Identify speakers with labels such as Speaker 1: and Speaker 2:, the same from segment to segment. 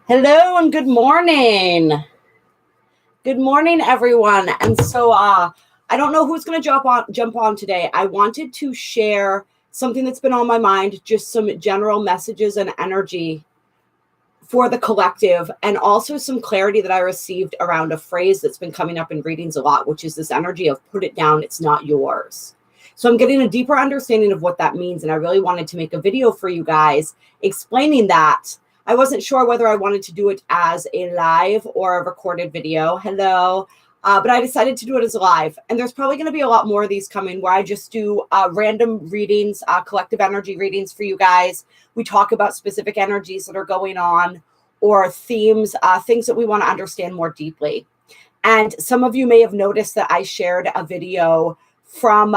Speaker 1: Hello and good morning. Good morning, everyone. And so I don't know who's going to jump on today. I wanted to share something that's been on my mind, just some general messages and energy for the collective, and also some clarity that I received around a phrase that's been coming up in readings a lot, which is this energy of put it down, it's not yours. So I'm getting a deeper understanding of what that means. And I really wanted to make a video for you guys explaining that. I wasn't sure whether I wanted to do it as a live or a recorded video. Hello. But I decided to do it as a live. And there's probably going to be a lot more of these coming where I just do random readings, collective energy readings for you guys. We talk about specific energies that are going on or themes, things that we want to understand more deeply. And some of you may have noticed that I shared a video from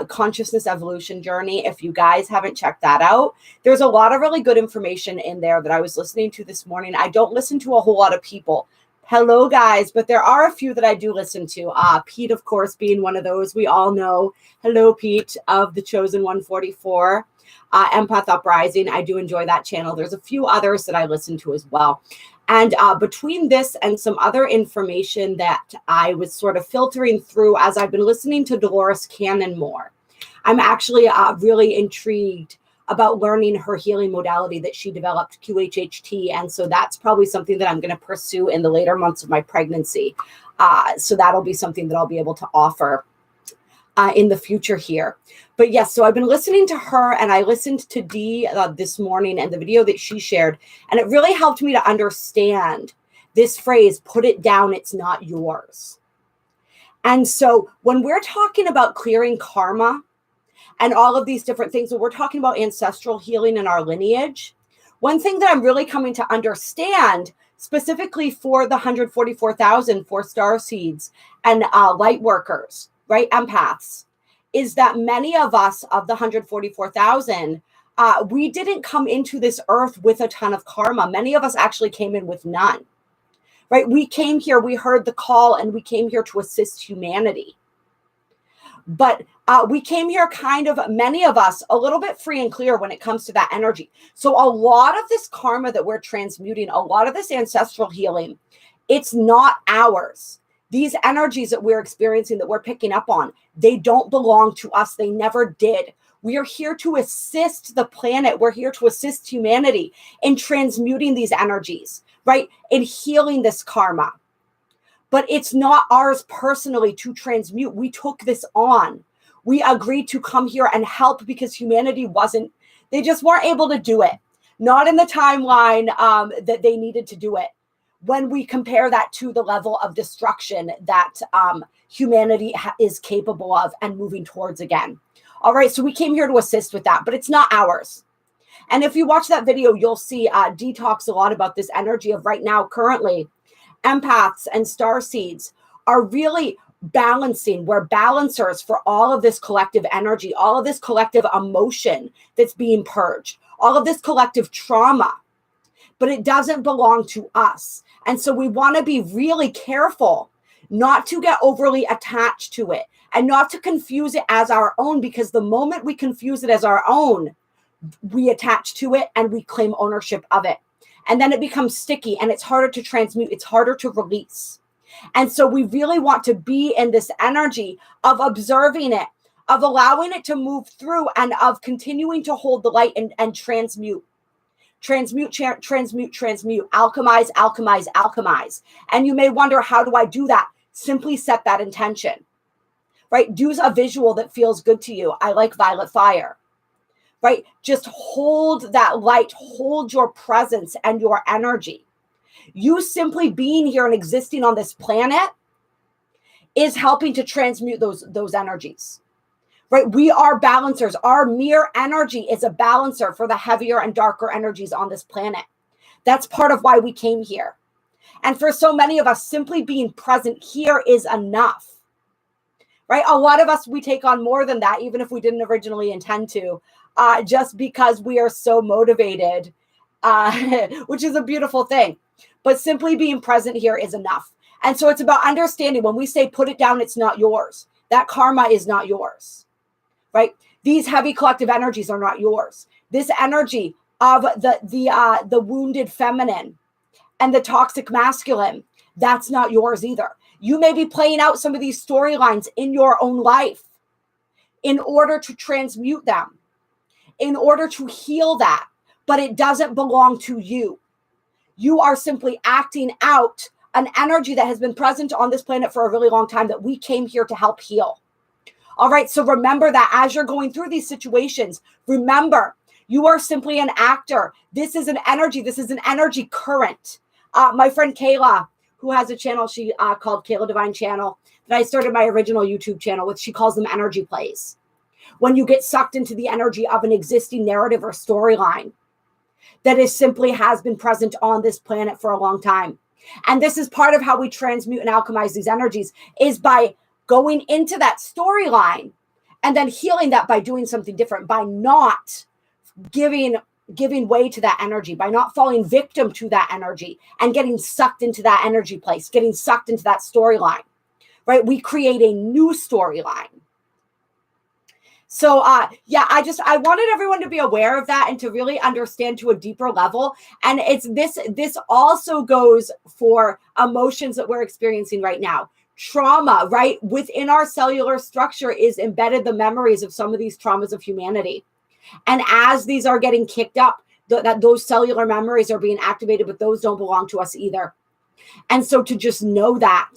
Speaker 1: Consciousness Evolution Journey. If you guys haven't checked that out, there's a lot of really good information in there that I was listening to this morning. I don't listen to a whole lot of people. Hello, guys, but there are a few that I do listen to. Pete, of course, being one of those. We all know. Hello, Pete of the Chosen 144. Empath Uprising. I do enjoy that channel. There's a few others that I listen to as well. And between this and some other information that I was sort of filtering through as I've been listening to Dolores Cannon more, I'm actually really intrigued about learning her healing modality that she developed, QHHT. And so that's probably something that I'm going to pursue in the later months of my pregnancy. So that'll be something that I'll be able to offer in the future here. But yes, so I've been listening to her, and I listened to Dee this morning and the video that she shared, and it really helped me to understand this phrase, put it down, it's not yours. And so when we're talking about clearing karma and all of these different things, when we're talking about ancestral healing in our lineage, one thing that I'm really coming to understand specifically for the 144,000 for star seeds and light workers, right, empaths, is that many of us of the 144,000, we didn't come into this earth with a ton of karma. Many of us actually came in with none, right? We came here, we heard the call, and we came here to assist humanity. But we came here kind of, many of us, a little bit free and clear when it comes to that energy. So a lot of this karma that we're transmuting, a lot of this ancestral healing, it's not ours. These energies that we're experiencing, that we're picking up on, they don't belong to us. They never did. We are here to assist the planet. We're here to assist humanity in transmuting these energies, right? In healing this karma. But it's not ours personally to transmute. We took this on. We agreed to come here and help because humanity they just weren't able to do it. Not in the timeline that they needed to do it. When we compare that to the level of destruction that humanity is capable of and moving towards again. All right, so we came here to assist with that, but it's not ours. And if you watch that video, you'll see Dee talks a lot about this energy of right now, currently, empaths and starseeds are really balancing. We're balancers for all of this collective energy, all of this collective emotion that's being purged, all of this collective trauma, but it doesn't belong to us. And so we want to be really careful not to get overly attached to it and not to confuse it as our own, because the moment we confuse it as our own, we attach to it and we claim ownership of it. And then it becomes sticky and it's harder to transmute. It's harder to release. And so we really want to be in this energy of observing it, of allowing it to move through, and of continuing to hold the light and transmute. Transmute, alchemize, alchemize, alchemize. And you may wonder, how do I do that? Simply set that intention, right? Do a visual that feels good to you. I like violet fire, right? Just hold that light, hold your presence and your energy. You simply being here and existing on this planet is helping to transmute those energies. Right? We are balancers. Our mere energy is a balancer for the heavier and darker energies on this planet. That's part of why we came here. And for so many of us, simply being present here is enough. Right? A lot of us, we take on more than that, even if we didn't originally intend to, just because we are so motivated, which is a beautiful thing. But simply being present here is enough. And so it's about understanding when we say, put it down, it's not yours. That karma is not yours. Right? These heavy collective energies are not yours. This energy of the wounded feminine and the toxic masculine, that's not yours either. You may be playing out some of these storylines in your own life in order to transmute them, in order to heal that, but it doesn't belong to you. You are simply acting out an energy that has been present on this planet for a really long time that we came here to help heal. All right, so remember that as you're going through these situations, remember, you are simply an actor. This is an energy. This is an energy current. My friend Kayla, who has a channel she called Kayla Divine Channel, that I started my original YouTube channel with, she calls them energy plays. When you get sucked into the energy of an existing narrative or storyline that is simply has been present on this planet for a long time. And this is part of how we transmute and alchemize these energies, is by going into that storyline and then healing that by doing something different, by not giving way to that energy, by not falling victim to that energy and getting sucked into that energy place, getting sucked into that storyline, right? We create a new storyline. So, yeah, I wanted everyone to be aware of that and to really understand to a deeper level. And it's this also goes for emotions that we're experiencing right now. Trauma, right? Within our cellular structure is embedded the memories of some of these traumas of humanity. And as these are getting kicked up, those cellular memories are being activated, but those don't belong to us either. And so to just know that,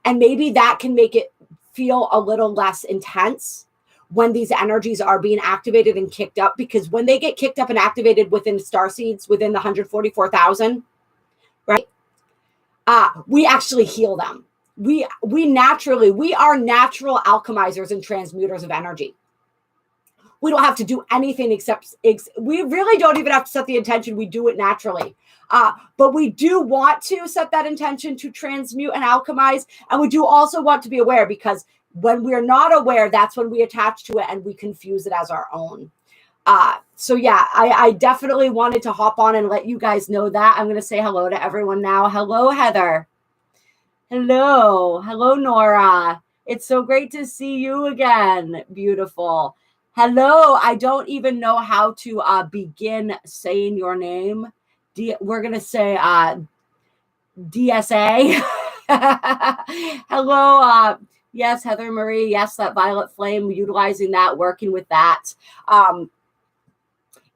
Speaker 1: and maybe that can make it feel a little less intense when these energies are being activated and kicked up, because when they get kicked up and activated within starseeds, within the 144,000, right? We actually heal them. We are natural alchemizers and transmuters of energy. We don't have to do anything except, we really don't even have to set the intention. We do it naturally. But we do want to set that intention to transmute and alchemize. And we do also want to be aware, because when we're not aware, that's when we attach to it and we confuse it as our own. So yeah, I definitely wanted to hop on and let you guys know that. I'm going to say hello to everyone now. Hello, Heather. Hello. Hello, Nora. It's so great to see you again. Beautiful. Hello. I don't even know how to begin saying your name. We're going to say DSA. Hello. Yes, Heather Marie. Yes, that violet flame, utilizing that, working with that.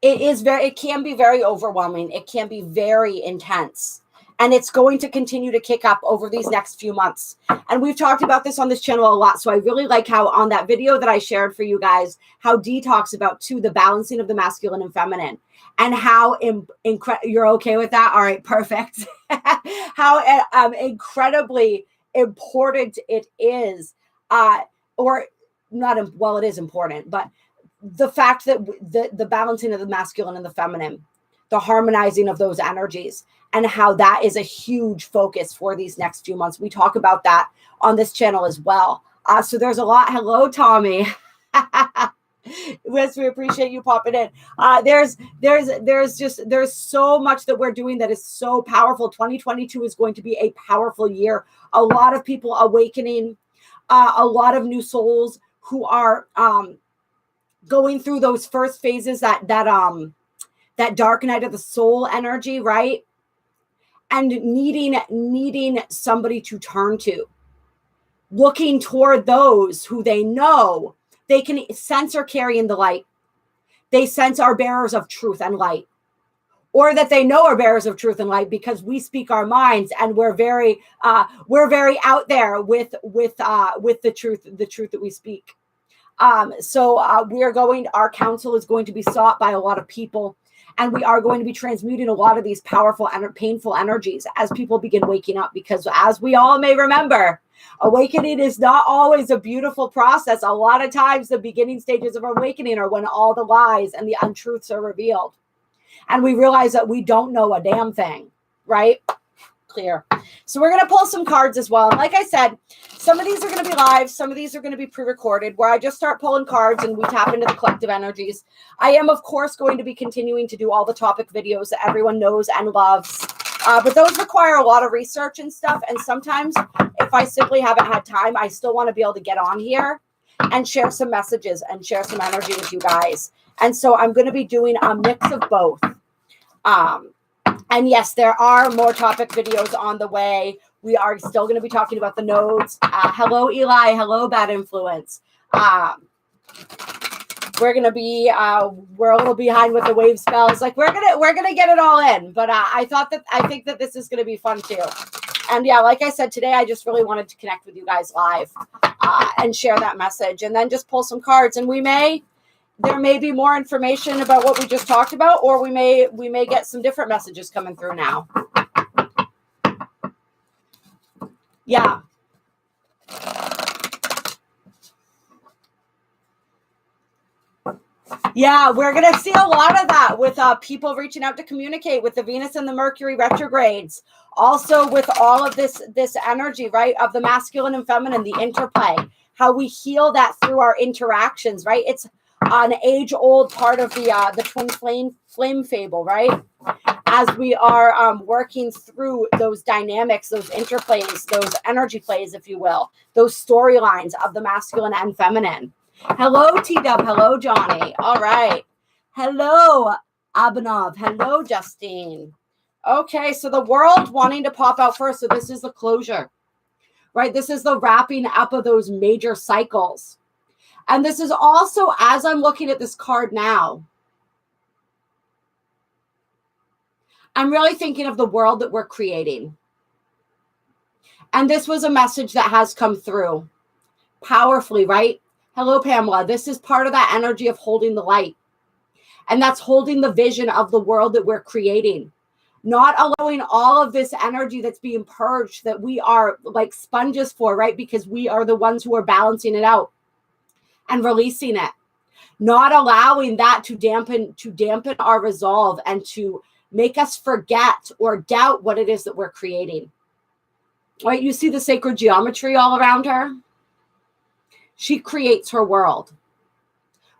Speaker 1: It can be very overwhelming. It can be very intense. And it's going to continue to kick up over these next few months. And we've talked about this on this channel a lot. So I really like how on that video that I shared for you guys, how Dee talks about too, the balancing of the masculine and feminine, and how you're okay with that. All right, perfect. How incredibly important it is, or not, well, it is important, but the fact that the balancing of the masculine and the feminine, the harmonizing of those energies, and how that is a huge focus for these next few months. We talk about that on this channel as well. So there's a lot. Hello, Tommy. Yes, we appreciate you popping in. There's so much that we're doing that is so powerful. 2022 is going to be a powerful year. A lot of people awakening, a lot of new souls who are going through those first phases, that dark night of the soul energy, right? And needing somebody to turn to, looking toward those who they know they can sense or carry in the light. They sense are bearers of truth and light, or that they know are bearers of truth and light, because we speak our minds and we're very out there with the truth that we speak. So our counsel is going to be sought by a lot of people. And we are going to be transmuting a lot of these powerful and painful energies as people begin waking up, because as we all may remember, awakening is not always a beautiful process. A lot of times the beginning stages of awakening are when all the lies and the untruths are revealed. And we realize that we don't know a damn thing, right? Clear. So we're going to pull some cards as well. And like I said, some of these are going to be live. Some of these are going to be pre-recorded, where I just start pulling cards and we tap into the collective energies. I am, of course, going to be continuing to do all the topic videos that everyone knows and loves. But those require a lot of research and stuff. And sometimes if I simply haven't had time, I still want to be able to get on here and share some messages and share some energy with you guys. And so I'm going to be doing a mix of both. And yes, there are more topic videos on the way. We are still going to be talking about the nodes. Hello, Eli. Hello, Bad Influence. We're gonna be we're a little behind with the wave spells. Like we're gonna get it all in. But I think that this is gonna be fun too. And yeah, like I said today, I just really wanted to connect with you guys live and share that message, and then just pull some cards. And there may be more information about what we just talked about, or we may get some different messages coming through now. Yeah. Yeah, we're going to see a lot of that with people reaching out to communicate with the Venus and the Mercury retrogrades. Also with all of this energy, right, of the masculine and feminine, the interplay, how we heal that through our interactions, right? It's an age-old part of the twin flame fable, right? As we are working through those dynamics, those interplays, those energy plays, if you will, those storylines of the masculine and feminine. Hello, T-Dub. Hello, Johnny. All right. Hello, Abhinav. Hello, Justine. Okay, so the world wanting to pop out first. So this is the closure, right? This is the wrapping up of those major cycles. And this is also, as I'm looking at this card now, I'm really thinking of the world that we're creating. And this was a message that has come through powerfully, right? Hello, Pamela. This is part of that energy of holding the light. And that's holding the vision of the world that we're creating. Not allowing all of this energy that's being purged that we are like sponges for, right? Because we are the ones who are balancing it out and releasing it. Not allowing that to dampen our resolve and to make us forget or doubt what it is that we're creating. Right? You see the sacred geometry all around her? She creates her world.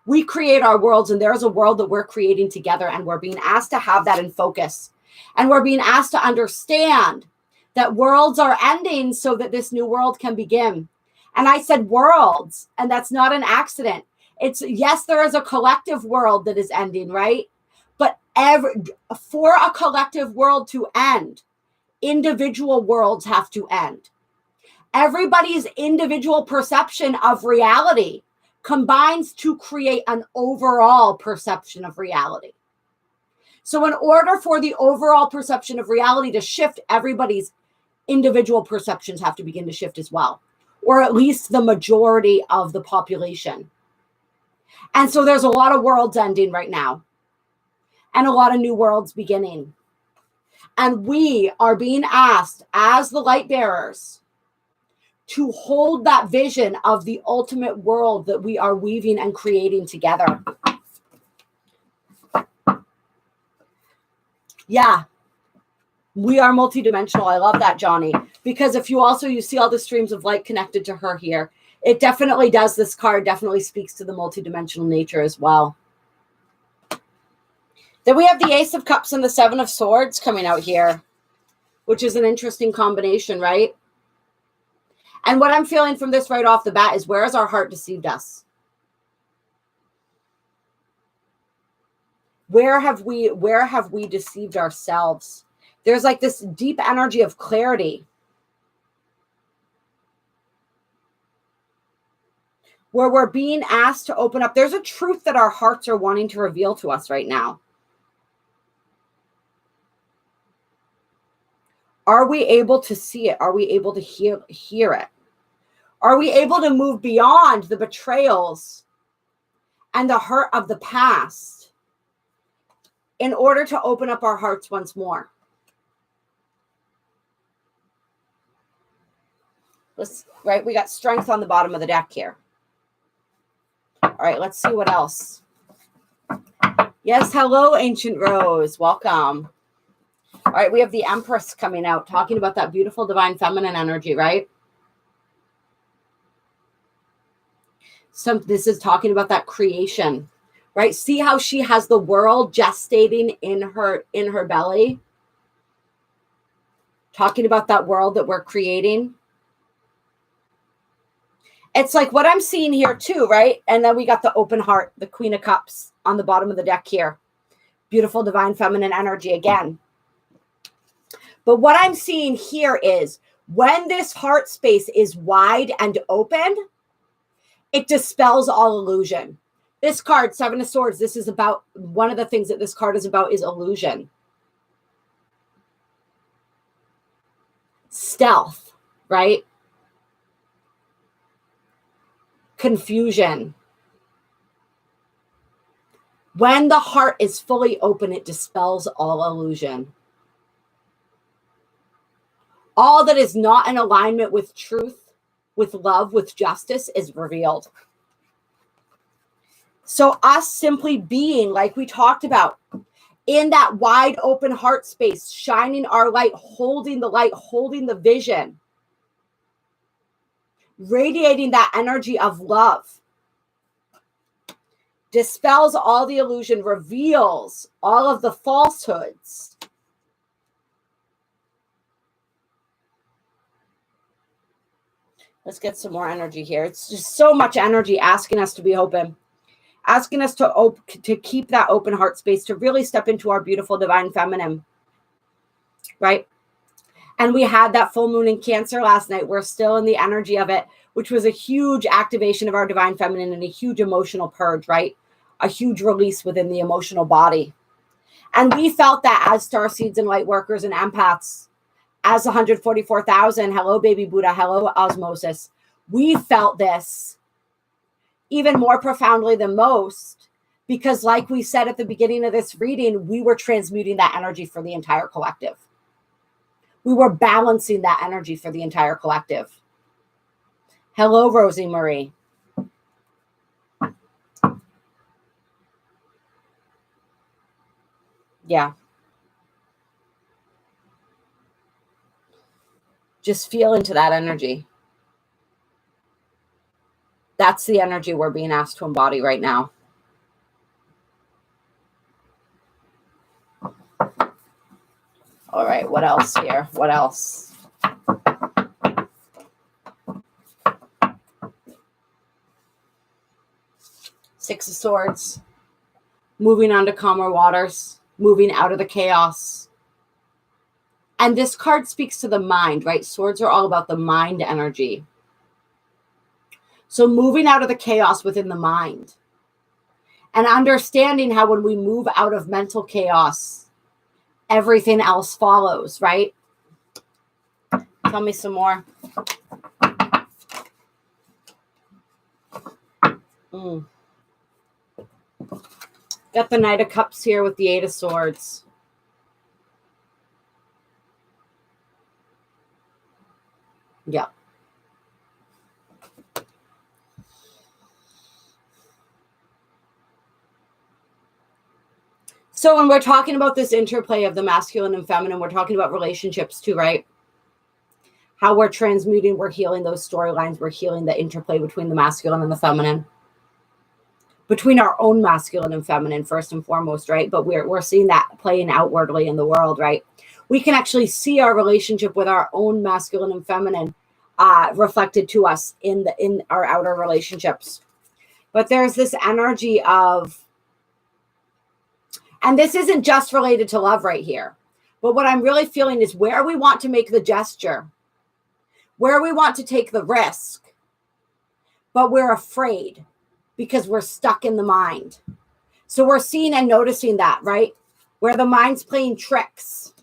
Speaker 1: We create our worlds, and there's a world that we're creating together, and we're being asked to have that in focus. And we're being asked to understand that worlds are ending so that this new world can begin. And I said worlds, and that's not an accident. It's, yes, there is a collective world that is ending, right? But for a collective world to end, individual worlds have to end. Everybody's individual perception of reality combines to create an overall perception of reality. So in order for the overall perception of reality to shift, everybody's individual perceptions have to begin to shift as well, or at least the majority of the population. And so there's a lot of worlds ending right now and a lot of new worlds beginning. And we are being asked as the light bearers to hold that vision of the ultimate world that we are weaving and creating together. Yeah, we are multidimensional. I love that, Johnny, because if you see all the streams of light connected to her here, it definitely does. This card definitely speaks to the multidimensional nature as well. Then we have the Ace of Cups and the Seven of Swords coming out here, which is an interesting combination, right? And what I'm feeling from this right off the bat is, where has our heart deceived us? Where have we deceived ourselves? There's like this deep energy of clarity where we're being asked to open up. There's a truth that our hearts are wanting to reveal to us right now. Are we able to see it? Are we able to hear it? Are we able to move beyond the betrayals and the hurt of the past in order to open up our hearts once more? Right, we got Strength on the bottom of the deck here. All right, let's see what else. Yes, hello, Ancient Rose. Welcome. All right, we have the Empress coming out, talking about that beautiful divine feminine energy, right? So this is talking about that creation, right? See how she has the world gestating in her belly? Talking about that world that we're creating. It's like what I'm seeing here too, right? And then we got the open heart, the Queen of Cups on the bottom of the deck here. Beautiful divine feminine energy again. But what I'm seeing here is when this heart space is wide and open, it dispels all illusion. This card, Seven of Swords, this is about, one of the things that this card is about is illusion. Stealth, right? Confusion. When the heart is fully open, it dispels all illusion. All that is not in alignment with truth, with love, with justice is revealed. So us simply being, like we talked about, in that wide open heart space, shining our light, holding the vision, radiating that energy of love, dispels all the illusion, reveals all of the falsehoods. Let's get some more energy here. It's just so much energy asking us to be open, asking us to keep that open heart space, to really step into our beautiful divine feminine, right? And we had that full moon in Cancer last night. We're still in the energy of it, which was a huge activation of our divine feminine and a huge emotional purge, right? A huge release within the emotional body. And we felt that as starseeds and light workers and empaths, as 144,000, hello, baby Buddha, hello, osmosis. We felt this even more profoundly than most, because like we said at the beginning of this reading, we were transmuting that energy for the entire collective. We were balancing that energy for the entire collective. Hello, Rosie Marie. Yeah. Just feel into that energy. That's the energy we're being asked to embody right now. All right, what else here? What else? Six of Swords. Moving on to calmer waters. Moving out of the chaos. And this card speaks to the mind, right? Swords are all about the mind energy. So moving out of the chaos within the mind. And understanding how when we move out of mental chaos, everything else follows, right? Tell me some more. Got the Knight of Cups here with the Eight of Swords. Yeah. So when we're talking about this interplay of the masculine and feminine, we're talking about relationships too, right? How we're transmuting, we're healing those storylines, we're healing the interplay between the masculine and the feminine. Between our own masculine and feminine, first and foremost, right? But we're seeing that playing outwardly in the world, right? We can actually see our relationship with our own masculine and feminine reflected to us in our outer relationships. But there's this energy of, and this isn't just related to love right here, but what I'm really feeling is where we want to make the gesture, where we want to take the risk, but we're afraid because we're stuck in the mind. So we're seeing and noticing that, right? Where the mind's playing tricks,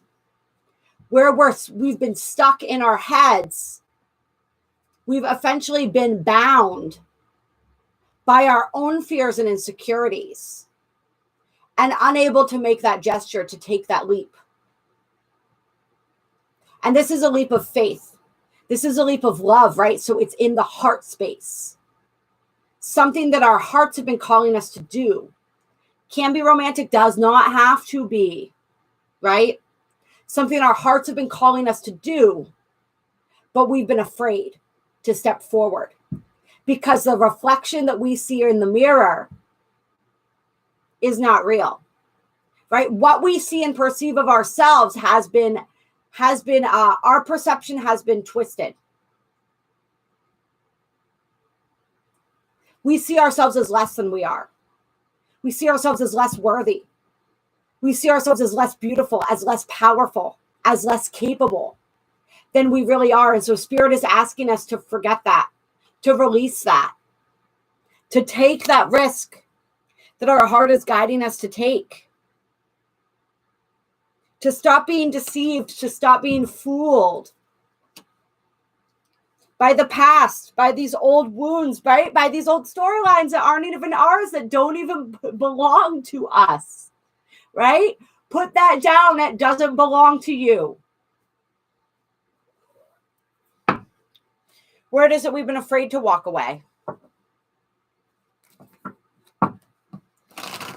Speaker 1: where we've been stuck in our heads. We've essentially been bound by our own fears and insecurities and unable to make that gesture, to take that leap. And this is a leap of faith. This is a leap of love, right? So it's in the heart space. Something that our hearts have been calling us to do. Can be romantic, does not have to be, right? Something our hearts have been calling us to do, but we've been afraid to step forward because the reflection that we see in the mirror is not real, right? What we see and perceive of ourselves has been our perception has been twisted. We see ourselves as less than we are. We see ourselves as less worthy. We see ourselves as less beautiful, as less powerful, as less capable than we really are. And so Spirit is asking us to forget that, to release that, to take that risk that our heart is guiding us to take, to stop being deceived, to stop being fooled by the past, by these old wounds, right? By these old storylines that aren't even ours, that don't even belong to us, right? Put that down. It doesn't belong to you. Where it is that we've been afraid to walk away.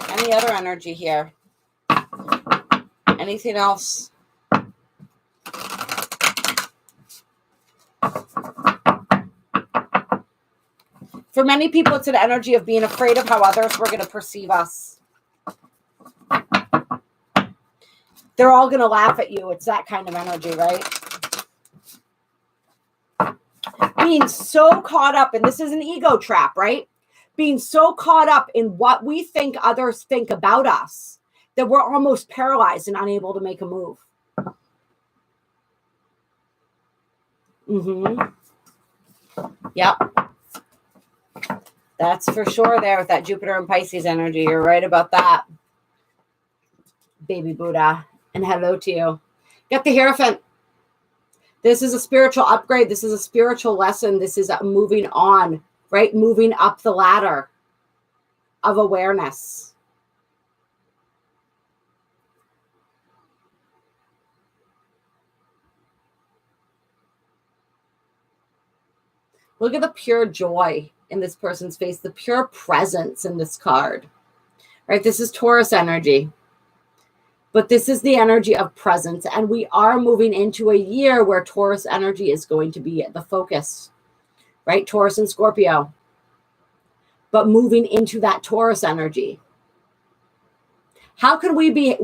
Speaker 1: Any other energy here? Anything else? For many people, it's an energy of being afraid of how others were going to perceive us. They're all going to laugh at you. It's that kind of energy, right? Being so caught up, and this is an ego trap, right? Being so caught up in what we think others think about us that we're almost paralyzed and unable to make a move. Yep. That's for sure there with that Jupiter and Pisces energy. You're right about that. Baby Buddha. And hello to you. Get the Hierophant. This is a spiritual upgrade. This is a spiritual lesson. This is moving on, right? Moving up the ladder of awareness. Look at the pure joy in this person's face, the pure presence in this card, right? This is Taurus energy, but this is the energy of presence. And we are moving into a year where Taurus energy is going to be the focus, right? Taurus and Scorpio, but moving into that Taurus energy. How can we be,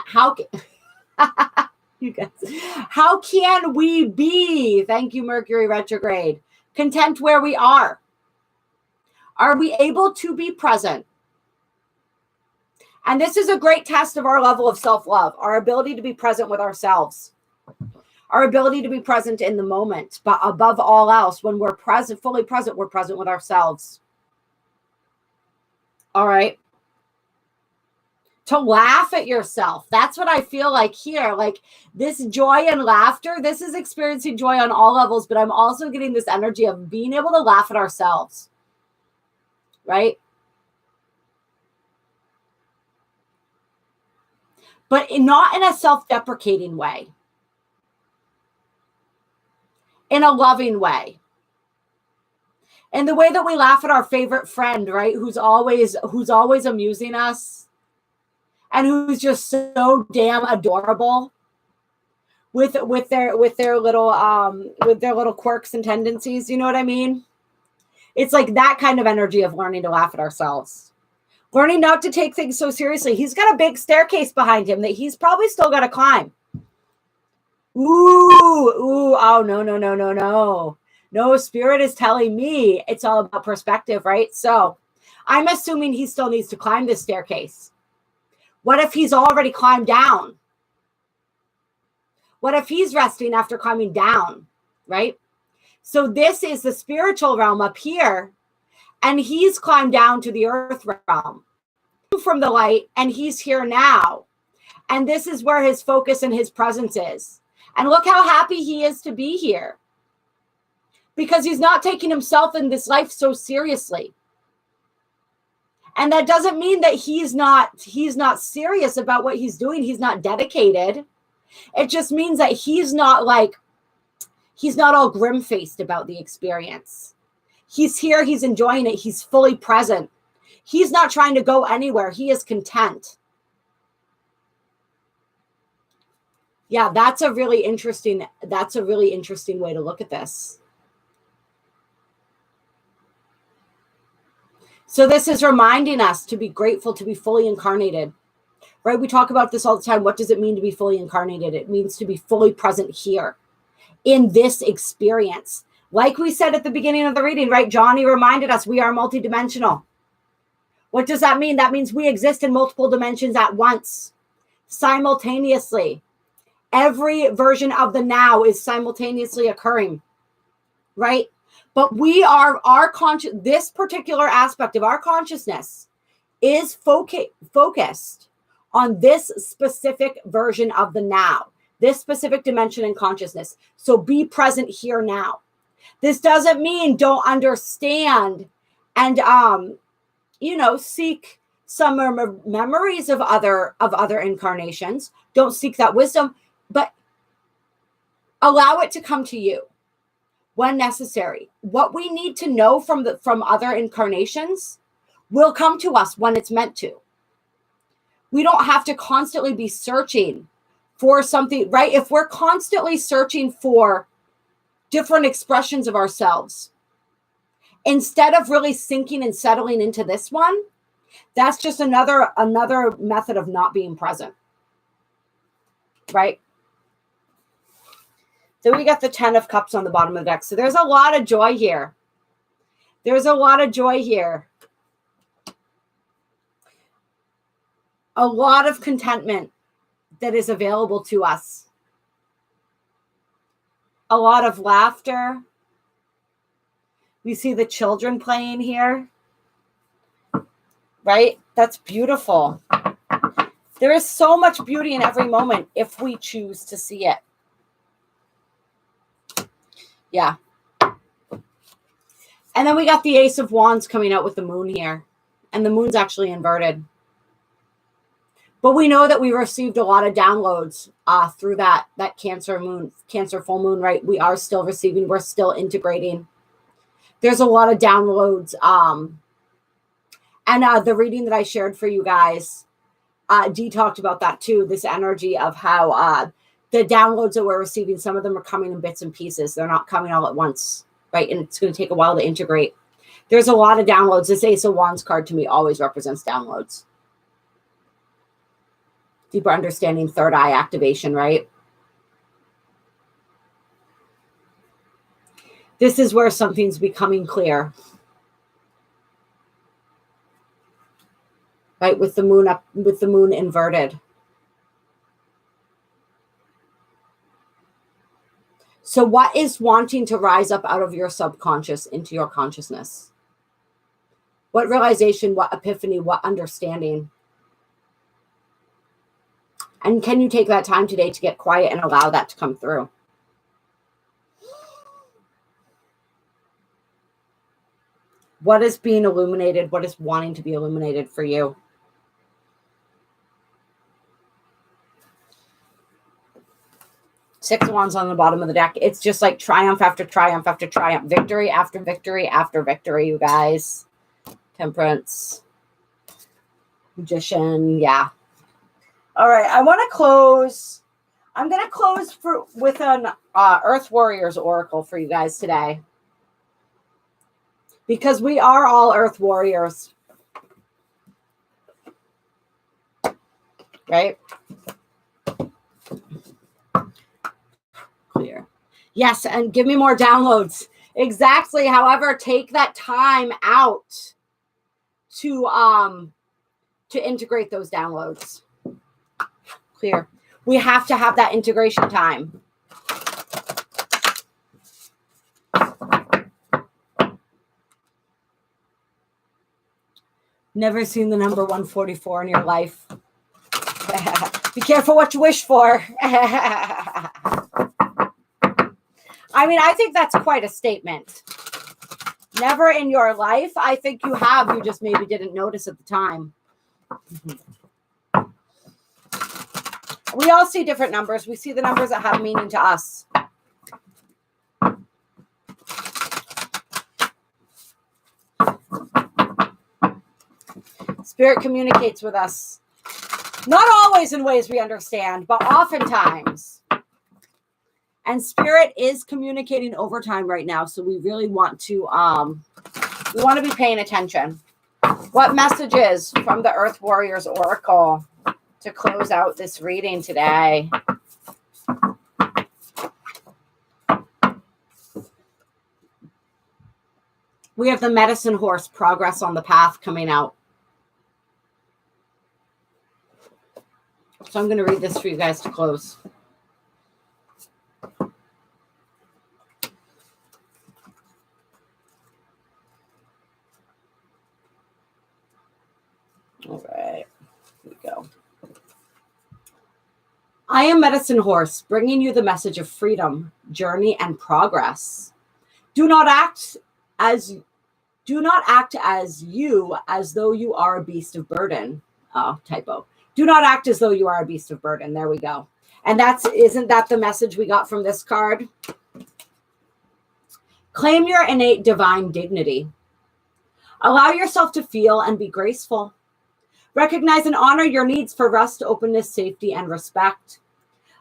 Speaker 1: how you guys, how can we be, thank you, Mercury retrograde, content where we are? Are we able to be present? And this is a great test of our level of self-love, our ability to be present with ourselves, our ability to be present in the moment. But above all else, when we're present, fully present, we're present with ourselves. All right. To laugh at yourself. That's what I feel like here. Like this joy and laughter, this is experiencing joy on all levels, but I'm also getting this energy of being able to laugh at ourselves, right? But not in a self-deprecating way, in a loving way. In the way that we laugh at our favorite friend, right? Who's always amusing us. And who's just so damn adorable with their little quirks and tendencies. You know what I mean? It's like that kind of energy of learning to laugh at ourselves, learning not to take things so seriously. He's got a big staircase behind him that he's probably still got to climb. Oh no. Spirit is telling me it's all about perspective, right? So I'm assuming he still needs to climb this staircase. What if he's already climbed down? What if he's resting after climbing down, right? So this is the spiritual realm up here, and he's climbed down to the earth realm from the light, and he's here now. And this is where his focus and his presence is. And look how happy he is to be here, because he's not taking himself in this life so seriously. And that doesn't mean that he's not serious about what he's doing. He's not dedicated. It just means that he's not all grim-faced about the experience. He's here. He's enjoying it. He's fully present. He's not trying to go anywhere. He is content. Yeah, that's a really interesting way to look at this. So this is reminding us to be grateful to be fully incarnated, right? We talk about this all the time. What does it mean to be fully incarnated? It means to be fully present here in this experience. Like we said at the beginning of the reading, right? Johnny reminded us we are multidimensional. What does that mean? That means we exist in multiple dimensions at once, simultaneously. Every version of the now is simultaneously occurring, right? But we are this particular aspect of our consciousness is focused on this specific version of the now, this specific dimension in consciousness. So be present here now. This doesn't mean don't understand and seek some memories of other incarnations. Don't seek that wisdom, but allow it to come to you when necessary. What we need to know from other incarnations will come to us when it's meant to. We don't have to constantly be searching for something, right? If we're constantly searching for different expressions of ourselves, instead of really sinking and settling into this one, that's just another method of not being present, right? So we got the 10 of Cups on the bottom of the deck. So there's a lot of joy here. There's a lot of joy here. A lot of contentment that is available to us. A lot of laughter. We see the children playing here, right? That's beautiful. There is so much beauty in every moment if we choose to see it. Yeah. And then we got the Ace of Wands coming out with the moon here. And the moon's actually inverted. But we know that we received a lot of downloads through that Cancer full moon, right? We are still receiving. We're still integrating. There's a lot of downloads. And the reading that I shared for you guys, Dee talked about that too, this energy of how the downloads that we're receiving, some of them are coming in bits and pieces. They're not coming all at once, right? And it's going to take a while to integrate. There's a lot of downloads. This Ace of Wands card to me always represents downloads. Deeper understanding, third eye activation, right? This is where something's becoming clear. Right, with the moon up, with the moon inverted. So what is wanting to rise up out of your subconscious into your consciousness? What realization, what epiphany, what understanding? And can you take that time today to get quiet and allow that to come through? What is being illuminated? What is wanting to be illuminated for you? Six of Wands on the bottom of the deck. It's just like triumph after triumph after triumph. Victory after victory after victory, you guys. Temperance. Magician. Yeah. All right. I want to close. I'm going to close with an Earth Warriors Oracle for you guys today. Because we are all Earth Warriors. Right? Clear. Yes, and give me more downloads. Exactly. However, take that time out to integrate those downloads. Clear. We have to have that integration time. Never seen the number 144 in your life. Be careful what you wish for. I mean, I think that's quite a statement. Never in your life. I think you have. You just maybe didn't notice at the time. We all see different numbers. We see the numbers that have meaning to us. Spirit communicates with us. Not always in ways we understand, but oftentimes. And Spirit is communicating over time right now. So we really want to be paying attention. What messages from the Earth Warriors Oracle to close out this reading today? We have the Medicine Horse, Progress on the Path, coming out. So I'm going to read this for you guys to close. All right, here we go. I am Medicine Horse, bringing you the message of freedom, journey, and progress. Do not act as you as though you are a beast of burden. Oh, typo. Do not act as though you are a beast of burden. There we go. And isn't that the message we got from this card? Claim your innate divine dignity. Allow yourself to feel and be graceful. Recognize and honor your needs for rest, openness, safety, and respect.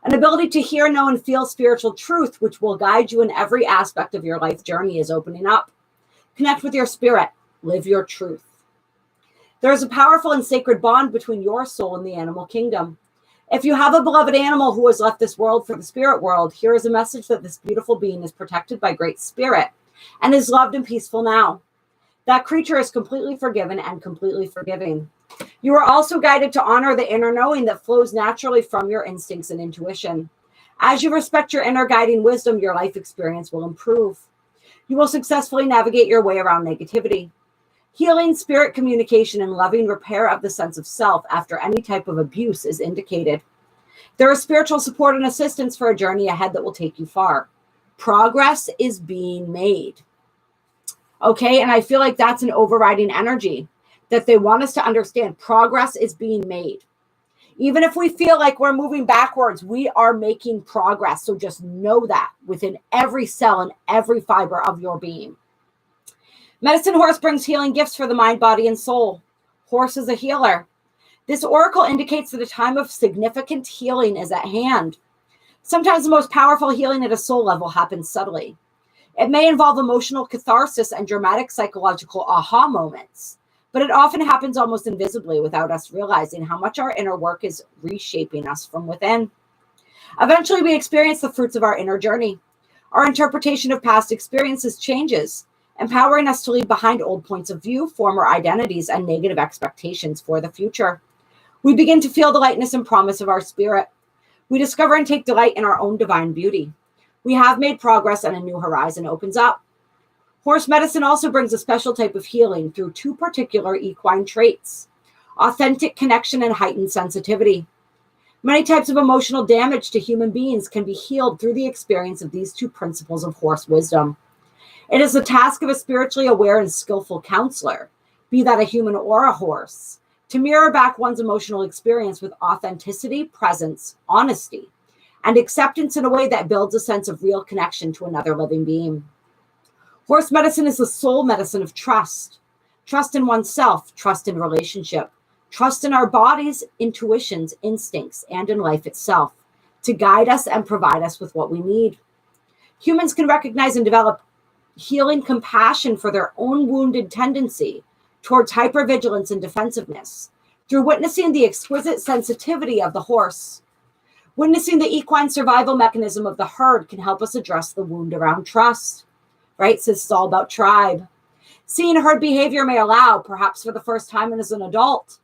Speaker 1: An ability to hear, know, and feel spiritual truth, which will guide you in every aspect of your life journey, is opening up. Connect with your spirit. Live your truth. There is a powerful and sacred bond between your soul and the animal kingdom. If you have a beloved animal who has left this world for the spirit world, here is a message that this beautiful being is protected by Great Spirit and is loved and peaceful now. That creature is completely forgiven and completely forgiving. You are also guided to honor the inner knowing that flows naturally from your instincts and intuition. As you respect your inner guiding wisdom, your life experience will improve. You will successfully navigate your way around negativity. Healing, spirit communication, and loving repair of the sense of self after any type of abuse is indicated. There is spiritual support and assistance for a journey ahead that will take you far. Progress is being made. Okay, and I feel like that's an overriding energy that they want us to understand. Progress is being made. Even if we feel like we're moving backwards, we are making progress. So just know that within every cell and every fiber of your being. Medicine Horse brings healing gifts for the mind, body, and soul. Horse is a healer. This oracle indicates that a time of significant healing is at hand. Sometimes the most powerful healing at a soul level happens subtly. It may involve emotional catharsis and dramatic psychological aha moments, but it often happens almost invisibly without us realizing how much our inner work is reshaping us from within. Eventually, we experience the fruits of our inner journey. Our interpretation of past experiences changes, empowering us to leave behind old points of view, former identities, and negative expectations for the future. We begin to feel the lightness and promise of our spirit. We discover and take delight in our own divine beauty. We have made progress and a new horizon opens up. Horse medicine also brings a special type of healing through two particular equine traits: authentic connection and heightened sensitivity. Many types of emotional damage to human beings can be healed through the experience of these two principles of horse wisdom. It is the task of a spiritually aware and skillful counselor, be that a human or a horse, to mirror back one's emotional experience with authenticity, presence, honesty, and acceptance in a way that builds a sense of real connection to another living being. Horse medicine is the soul medicine of trust. Trust in oneself, trust in relationship, trust in our bodies, intuitions, instincts, and in life itself to guide us and provide us with what we need. Humans can recognize and develop healing compassion for their own wounded tendency towards hypervigilance and defensiveness through witnessing the exquisite sensitivity of the horse. Witnessing the equine survival mechanism of the herd can help us address the wound around trust, right? So this is all about tribe. Seeing herd behavior may allow, perhaps for the first time as an adult,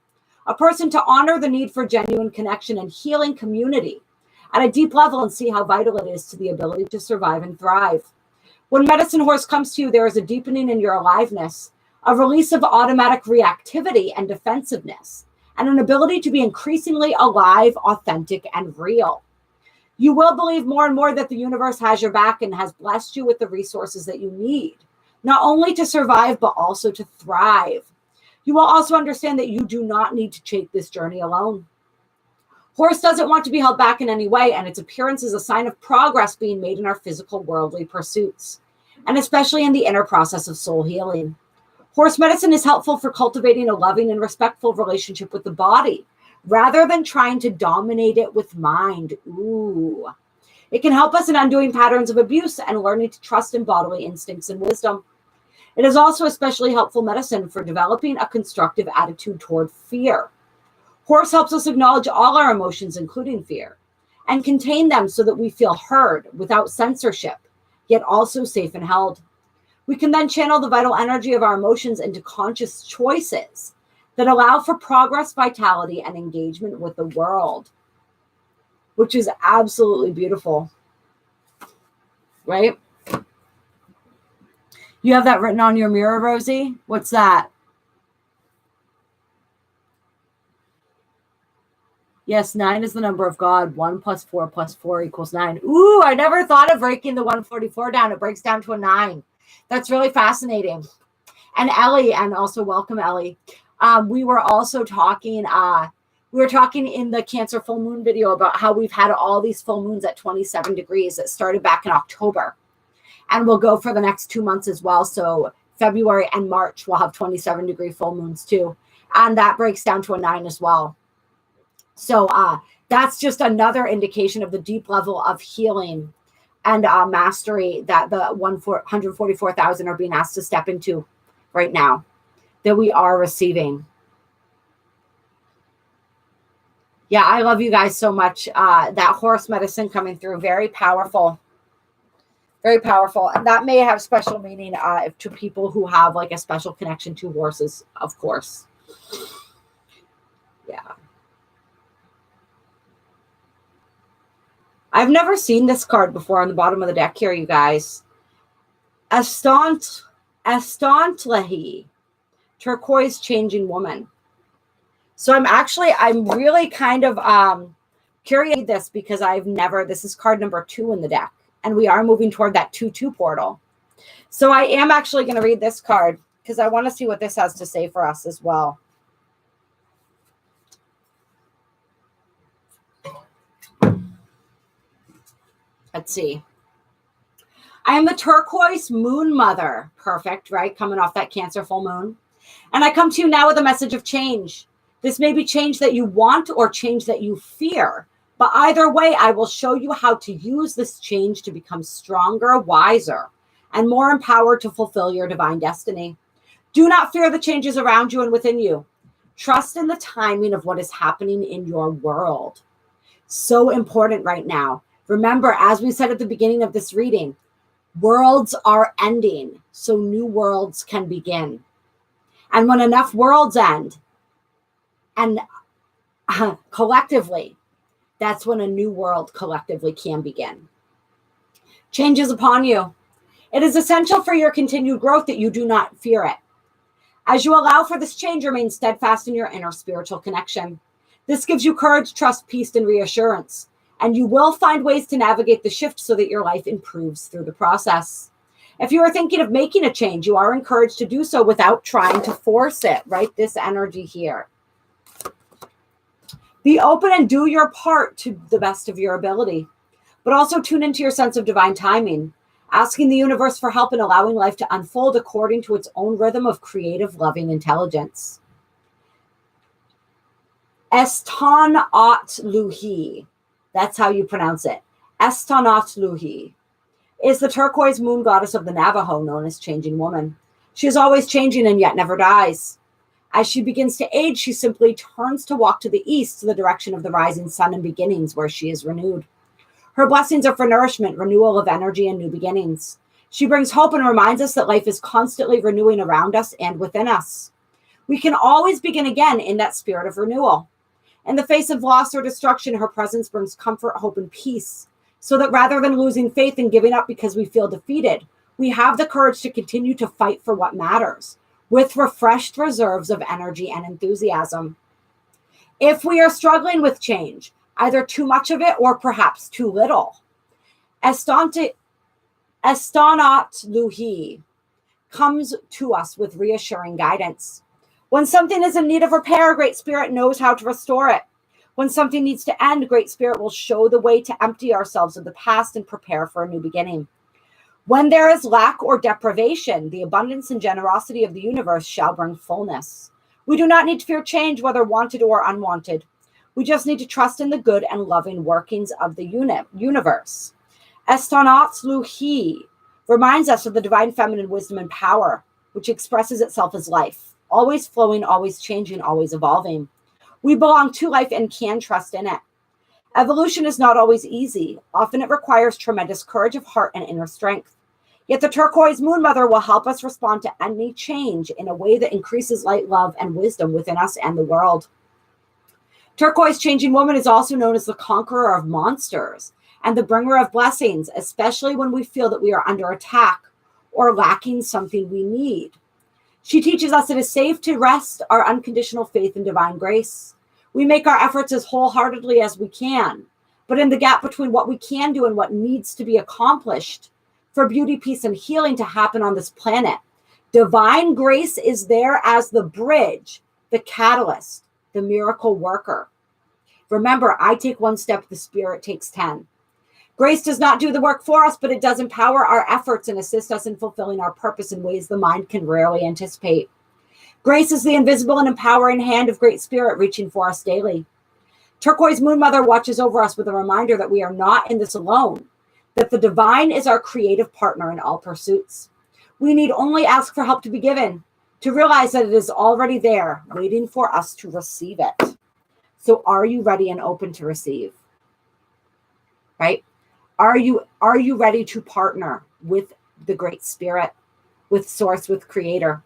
Speaker 1: a person to honor the need for genuine connection and healing community at a deep level and see how vital it is to the ability to survive and thrive. When Medicine Horse comes to you, there is a deepening in your aliveness, a release of automatic reactivity and defensiveness, and an ability to be increasingly alive, authentic, and real. You will believe more and more that the universe has your back and has blessed you with the resources that you need, not only to survive, but also to thrive. You will also understand that you do not need to take this journey alone. Horse doesn't want to be held back in any way, and its appearance is a sign of progress being made in our physical worldly pursuits, and especially in the inner process of soul healing. Horse medicine is helpful for cultivating a loving and respectful relationship with the body, rather than trying to dominate it with mind. Ooh. It can help us in undoing patterns of abuse and learning to trust in bodily instincts and wisdom. It is also especially helpful medicine for developing a constructive attitude toward fear. Horse helps us acknowledge all our emotions, including fear, and contain them so that we feel heard without censorship, yet also safe and held. We can then channel the vital energy of our emotions into conscious choices that allow for progress, vitality, and engagement with the world. which is absolutely beautiful, right? You have that written on your mirror, Rosie? What's that? Yes, 9 is the number of God. 1 + 4 + 4 = 9. Ooh, I never thought of breaking the 144 down. It breaks down to a 9. That's really fascinating. And Ellie, and also welcome, Ellie. We were also talking, we were talking in the Cancer full moon video about how we've had all these full moons at 27 degrees that started back in October. And we'll go for the next 2 months as well. So February and March, we'll have 27-degree full moons too. And that breaks down to a 9 as well. So that's just another indication of the deep level of healing and mastery that the 144,000 are being asked to step into right now, that we are receiving. Yeah, I love you guys so much. That horse medicine coming through, very powerful. Very powerful. And that may have special meaning to people who have like a special connection to horses, of course. Yeah. I've never seen this card before on the bottom of the deck here, you guys. Estantlahi, turquoise changing woman. So I'm really kind of curious this because this is card number 2 in the deck. And we are moving toward that 2-2 portal. So I am actually going to read this card because I want to see what this has to say for us as well. Let's see. I am the turquoise moon mother. Perfect, right? Coming off that Cancer full moon. And I come to you now with a message of change. This may be change that you want or change that you fear. But either way, I will show you how to use this change to become stronger, wiser, and more empowered to fulfill your divine destiny. Do not fear the changes around you and within you. Trust in the timing of what is happening in your world. So important right now. Remember, as we said at the beginning of this reading, worlds are ending, so new worlds can begin. And when enough worlds end, and collectively, that's when a new world collectively can begin. Change is upon you. It is essential for your continued growth that you do not fear it. As you allow for this change, remain steadfast in your inner spiritual connection. This gives you courage, trust, peace, and reassurance. And you will find ways to navigate the shift so that your life improves through the process. If you are thinking of making a change, you are encouraged to do so without trying to force it, right? This energy here. Be open and do your part to the best of your ability, but also tune into your sense of divine timing, asking the universe for help in allowing life to unfold according to its own rhythm of creative, loving intelligence. Estanatluhi. That's how you pronounce it. Estanatluhi is the turquoise moon goddess of the Navajo, known as Changing Woman. She is always changing and yet never dies. As she begins to age, she simply turns to walk to the east, to the direction of the rising sun and beginnings, where she is renewed. Her blessings are for nourishment, renewal of energy, and new beginnings. She brings hope and reminds us that life is constantly renewing around us and within us. We can always begin again in that spirit of renewal. In the face of loss or destruction, her presence brings comfort, hope, and peace, so that rather than losing faith and giving up because we feel defeated, we have the courage to continue to fight for what matters, with refreshed reserves of energy and enthusiasm. If we are struggling with change, either too much of it or perhaps too little, Estanatluhi comes to us with reassuring guidance. When something is in need of repair, Great Spirit knows how to restore it. When something needs to end, Great Spirit will show the way to empty ourselves of the past and prepare for a new beginning. When there is lack or deprivation, the abundance and generosity of the universe shall bring fullness. We do not need to fear change, whether wanted or unwanted. We just need to trust in the good and loving workings of the universe. Estanatluhi reminds us of the divine feminine wisdom and power, which expresses itself as life, always flowing, always changing, always evolving. We belong to life and can trust in it. Evolution is not always easy. Often it requires tremendous courage of heart and inner strength. Yet the turquoise moon mother will help us respond to any change in a way that increases light, love, and wisdom within us and the world. Turquoise changing woman is also known as the conqueror of monsters and the bringer of blessings, especially when we feel that we are under attack or lacking something we need. She teaches us it is safe to rest our unconditional faith in divine grace. We make our efforts as wholeheartedly as we can, but in the gap between what we can do and what needs to be accomplished for beauty, peace, and healing to happen on this planet, divine grace is there as the bridge, the catalyst, the miracle worker. Remember, I take one step, the spirit takes 10. Grace does not do the work for us, but it does empower our efforts and assist us in fulfilling our purpose in ways the mind can rarely anticipate. Grace is the invisible and empowering hand of Great Spirit reaching for us daily. Turquoise Moon Mother watches over us with a reminder that we are not in this alone, that the divine is our creative partner in all pursuits. We need only ask for help to be given, to realize that it is already there, waiting for us to receive it. So are you ready and open to receive? Right? Are you ready to partner with the Great Spirit, with Source, with Creator?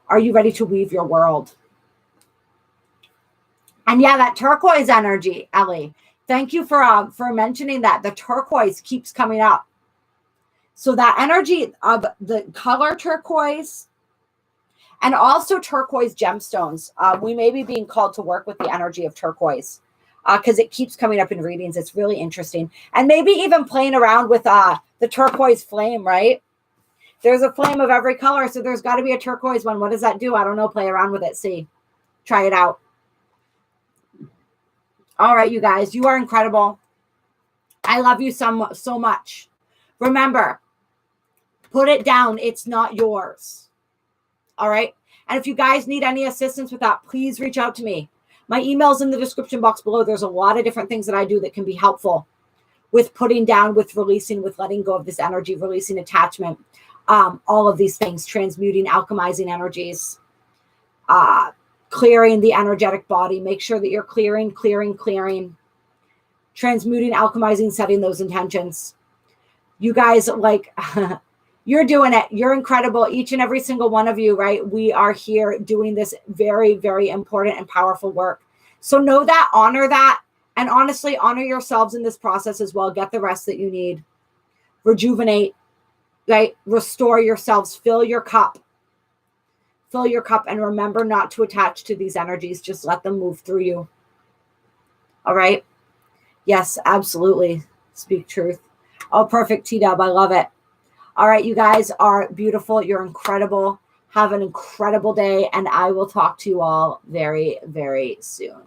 Speaker 1: Are you ready to weave your world? And yeah, that turquoise energy, Ellie. Thank you for mentioning that. The turquoise keeps coming up. So that energy of the color turquoise and also turquoise gemstones. We may be being called to work with the energy of turquoise because it keeps coming up in readings. It's really interesting. And maybe even playing around with the turquoise flame, right? There's a flame of every color, so there's got to be a turquoise one. What does that do? I don't know. Play around with it. See. Try it out. All right, you guys. You are incredible. I love you so much. Remember, put it down. It's not yours. All right. And if you guys need any assistance with that, please reach out to me. My email's in the description box below. There's a lot of different things that I do that can be helpful with putting down, with releasing, with letting go of this energy, releasing attachment, all of these things, transmuting, alchemizing energies, clearing the energetic body. Make sure that you're clearing, transmuting, alchemizing, setting those intentions. You guys, like, you're doing it. You're incredible. Each and every single one of you, right? We are here doing this very, very important and powerful work. So know that, honor that, and honestly, honor yourselves in this process as well. Get the rest that you need. Rejuvenate, right? Restore yourselves. Fill your cup. Fill your cup, and remember not to attach to these energies. Just let them move through you. All right? Yes, absolutely. Speak truth. Oh, perfect, T-Dub. I love it. All right, you guys are beautiful. You're incredible. Have an incredible day, and I will talk to you all very, very soon.